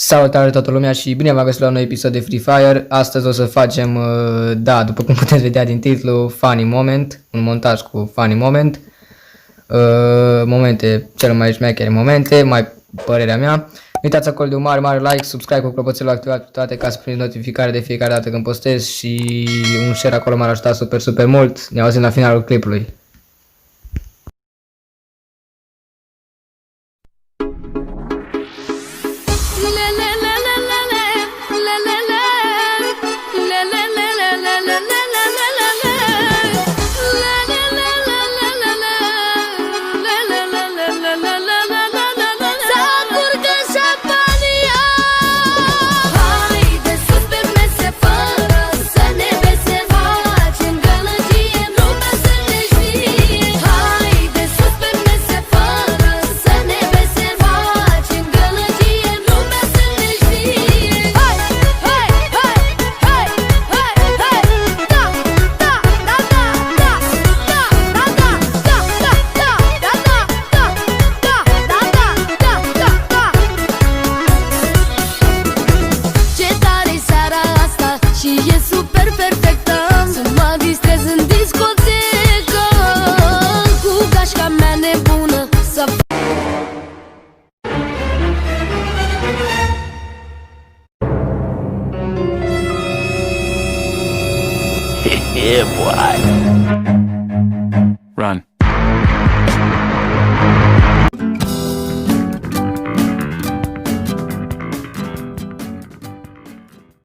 Salutare toată lumea și bine v-am găsit la un nou episod de Free Fire. Astăzi o să facem, după cum puteți vedea din titlu, Funny Moment, un montaj cu Funny Moment. Momente, cele mai șmechere momente, mai părerea mea. Nu uitați acolo de un mare like, subscribe cu clopoțelul activat pe toate ca să primiți notificare de fiecare dată când postez și un share acolo m-ar ajuta super mult. Ne auzim la finalul clipului. Yeah, boy. Run.